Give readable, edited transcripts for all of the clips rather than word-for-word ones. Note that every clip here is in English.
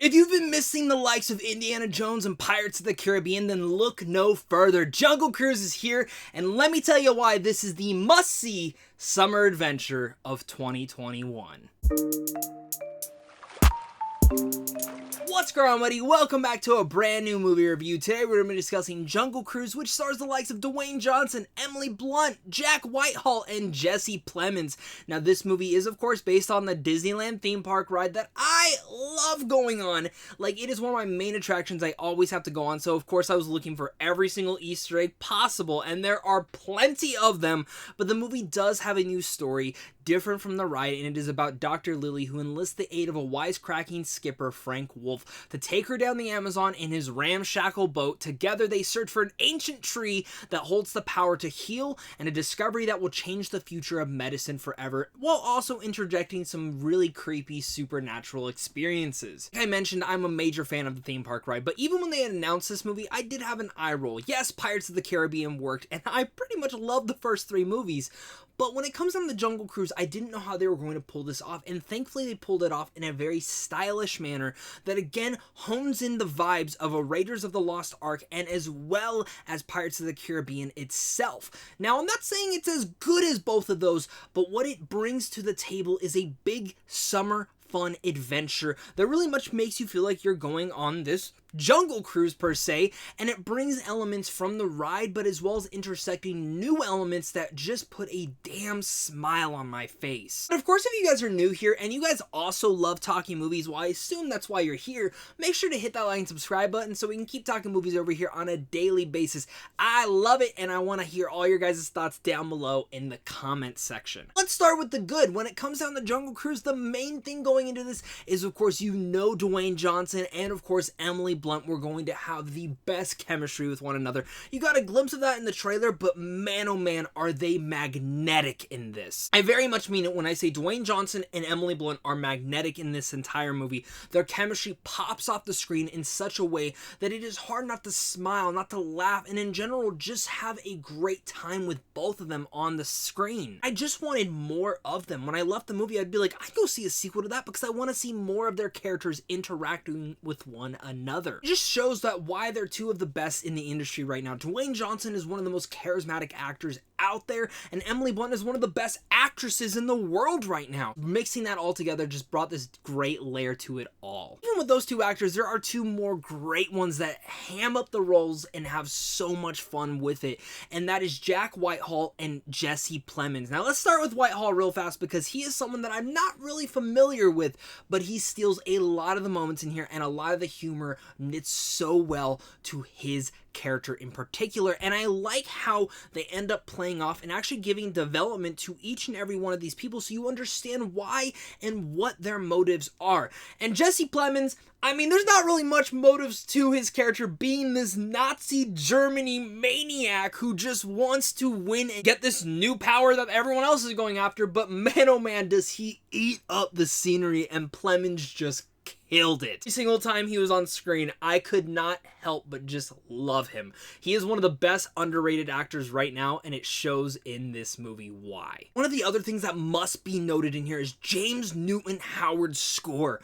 If you've been missing the likes of Indiana Jones and Pirates of the Caribbean, then look no further. Jungle Cruise is here, and let me tell you why this is the must-see summer adventure of 2021. What's going on, buddy? Welcome back to a brand new movie review. Today we're going to be discussing Jungle Cruise, which stars the likes of Dwayne Johnson, Emily Blunt, Jack Whitehall, and Jesse Plemons. Now, this movie is, of course, based on the Disneyland theme park ride that I love going on. Like, it is one of my main attractions I always have to go on, so of course I was looking for every single Easter egg possible, and there are plenty of them, but the movie does have a new story, different from the ride, and it is about Dr. Lily, who enlists the aid of a wisecracking skipper, Frank Wolf, to take her down the Amazon in his ramshackle boat. Together, they search for an ancient tree that holds the power to heal and a discovery that will change the future of medicine forever, while also interjecting some really creepy supernatural experiences. Like I mentioned, I'm a major fan of the theme park ride, but even when they announced this movie, I did have an eye roll. Yes, Pirates of the Caribbean worked, and I pretty much loved the first three movies, but when it comes down to Jungle Cruise, I didn't know how they were going to pull this off, and thankfully they pulled it off in a very stylish manner that again hones in the vibes of a Raiders of the Lost Ark and as well as Pirates of the Caribbean itself. Now, I'm not saying it's as good as both of those, but what it brings to the table is a big summer fun adventure that really much makes you feel like you're going on this Jungle Cruise per se, and it brings elements from the ride, but as well as intersecting new elements that just put a damn smile on my face. But of course, if you guys are new here and you guys also love talking movies, well, I assume that's why you're here, make sure to hit that like and subscribe button so we can keep talking movies over here on a daily basis. I love it, and I want to hear all your guys' thoughts down below in the comment section. Let's start with the good. When it comes down to Jungle Cruise, the main thing going into this is, of course, Dwayne Johnson and, of course, Emily Blunt were going to have the best chemistry with one another. You got a glimpse of that in the trailer, but man oh man, are they magnetic in this. I very much mean it when I say Dwayne Johnson and Emily Blunt are magnetic in this entire movie. Their chemistry pops off the screen in such a way that it is hard not to smile, not to laugh, and in general just have a great time with both of them on the screen. I just wanted more of them. When I left the movie, I'd be like, I'd go see a sequel to that because I want to see more of their characters interacting with one another. It just shows that why they're two of the best in the industry right now. Dwayne Johnson is one of the most charismatic actors out there, and Emily Blunt is one of the best actresses in the world right now. Mixing that all together just brought this great layer to it all. Even with those two actors, there are two more great ones that ham up the roles and have so much fun with it, and that is Jack Whitehall and Jesse Plemons. Now let's start with Whitehall real fast because he is someone that I'm not really familiar with, but he steals a lot of the moments in here, and a lot of the humor knits so well to his character in particular, and I like how they end up playing off and actually giving development to each and every one of these people so you understand why and what their motives are. And Jesse Plemons, I mean, there's not really much motives to his character being this Nazi Germany maniac who just wants to win and get this new power that everyone else is going after, but man oh man, does he eat up the scenery, and Plemons just killed it. Every single time he was on screen, I could not help but just love him. He is one of the best underrated actors right now, and it shows in this movie why. One of the other things that must be noted in here is James Newton Howard's score.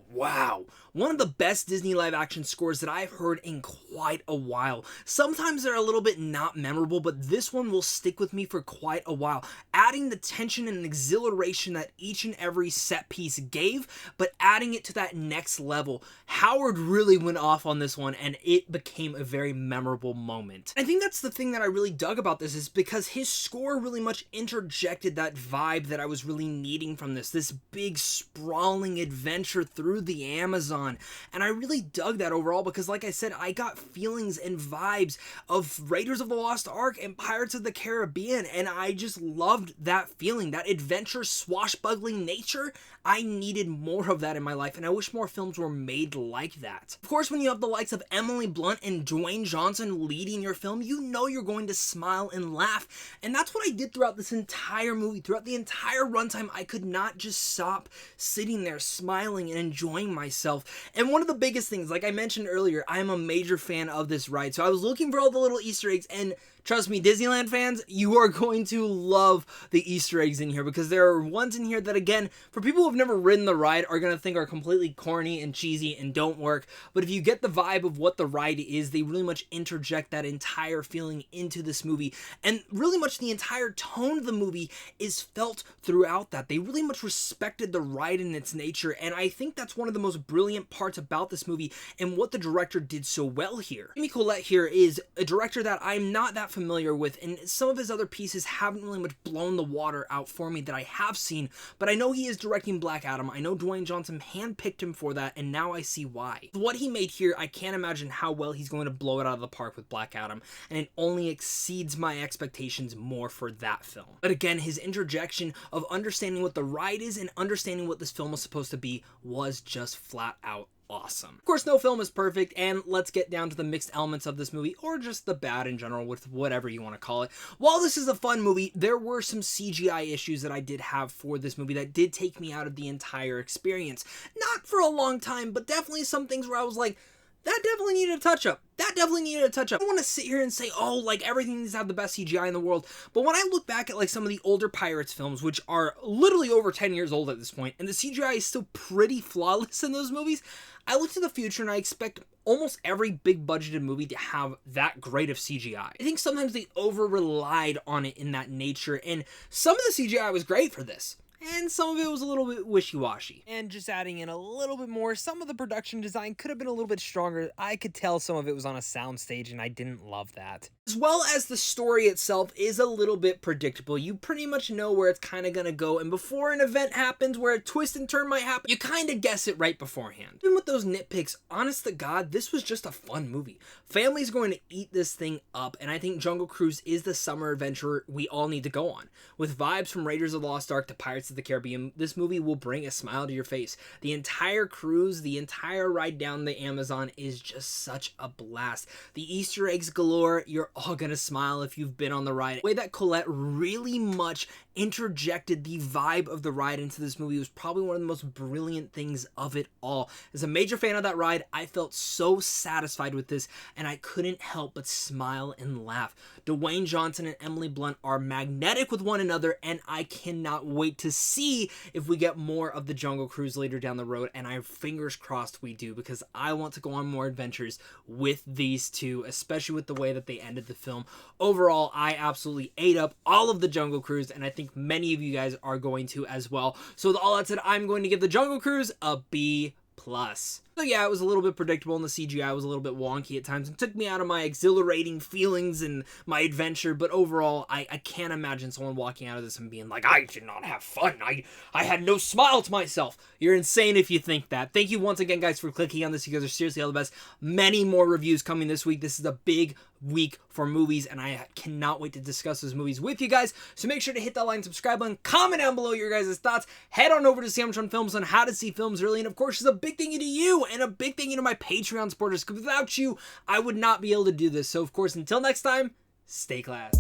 Wow, one of the best Disney live action scores that I've heard in quite a while. Sometimes they're a little bit not memorable, but this one will stick with me for quite a while, adding the tension and exhilaration that each and every set piece gave, but adding it to that next level. Howard really went off on this one, and it became a very memorable moment. I think that's the thing that I really dug about this, is because his score really much interjected that vibe that I was really needing from this big sprawling adventure through the Amazon, and I really dug that overall because, like I said, I got feelings and vibes of Raiders of the Lost Ark and Pirates of the Caribbean, and I just loved that feeling, that adventure swashbuckling nature. I needed more of that in my life, and I wish more films were made like that. Of course, when you have the likes of Emily Blunt and Dwayne Johnson leading your film, you know you're going to smile and laugh, and that's what I did throughout this entire movie. Throughout the entire runtime, I could not just stop sitting there smiling and enjoying myself. And one of the biggest things, like I mentioned earlier, I am a major fan of this ride, so I was looking for all the little Easter eggs, and Trust me, Disneyland fans, you are going to love the Easter eggs in here, because there are ones in here that, again, for people who have never ridden the ride, are going to think are completely corny and cheesy and don't work. But if you get the vibe of what the ride is, they really much interject that entire feeling into this movie. And really much the entire tone of the movie is felt throughout that. They really much respected the ride in its nature, and I think that's one of the most brilliant parts about this movie and what the director did so well here. Collet here is a director that I'm not that familiar with, and some of his other pieces haven't really much blown the water out for me that I have seen, but I know he is directing Black Adam. I know Dwayne Johnson handpicked him for that, and now I see why. What he made here, I can't imagine how well he's going to blow it out of the park with Black Adam, and it only exceeds my expectations more for that film. But again, his interjection of understanding what the ride is and understanding what this film was supposed to be was just flat out awesome. Of course, no film is perfect, and let's get down to the mixed elements of this movie, or just the bad in general, with whatever you want to call it. While this is a fun movie, there were some CGI issues that I did have for this movie that did take me out of the entire experience. Not for a long time, but definitely some things where I was like, that definitely needed a touch-up. That definitely needed a touch-up. I don't want to sit here and say, oh, like, everything needs to have the best CGI in the world. But when I look back at, like, some of the older Pirates films, which are literally over 10 years old at this point, and the CGI is still pretty flawless in those movies, I look to the future and I expect almost every big-budgeted movie to have that great of CGI. I think sometimes they over-relied on it in that nature, and some of the CGI was great for this. And some of it was a little bit wishy-washy. And just adding in a little bit more, some of the production design could have been a little bit stronger. I could tell some of it was on a soundstage, and I didn't love that. As well as the story itself is a little bit predictable. You pretty much know where it's kind of gonna go, and before an event happens where a twist and turn might happen, you kind of guess it right beforehand. Even with those nitpicks, honest to God, this was just a fun movie. Families going to eat this thing up, and I think Jungle Cruise is the summer adventure we all need to go on. With vibes from Raiders of the Lost Ark to Pirates of the Caribbean, this movie will bring a smile to your face. The entire cruise, the entire ride down the Amazon is just such a blast. The Easter eggs galore, you're all gonna smile if you've been on the ride. The way that Collet really much interjected the vibe of the ride into this movie was probably one of the most brilliant things of it all. As a major fan of that ride, I felt so satisfied with this, and I couldn't help but smile and laugh. Dwayne Johnson and Emily Blunt are magnetic with one another, and I cannot wait to see if we get more of the Jungle Cruise later down the road, and I fingers crossed we do, because I want to go on more adventures with these two, especially with the way that they ended the film. Overall, I absolutely ate up all of the Jungle Cruise, and I think many of you guys are going to as well. So with all that said, I'm going to give the Jungle Cruise a B+. So yeah, it was a little bit predictable, and the CGI was a little bit wonky at times and took me out of my exhilarating feelings and my adventure, but overall, I can't imagine someone walking out of this and being like, I did not have fun, I had no smile to myself. You're insane if you think that. Thank you once again, guys, for clicking on this. You guys are seriously all the best. Many more reviews coming this week. This is a big week for movies, and I cannot wait to discuss those movies with you guys. So make sure to hit that like and subscribe button, comment down below your guys' thoughts, head on over to Samtron Films on how to see films early, and of course, it's a big thank you to you, and a big thank you to my Patreon supporters, because without you, I would not be able to do this. So of course, until next time, stay class.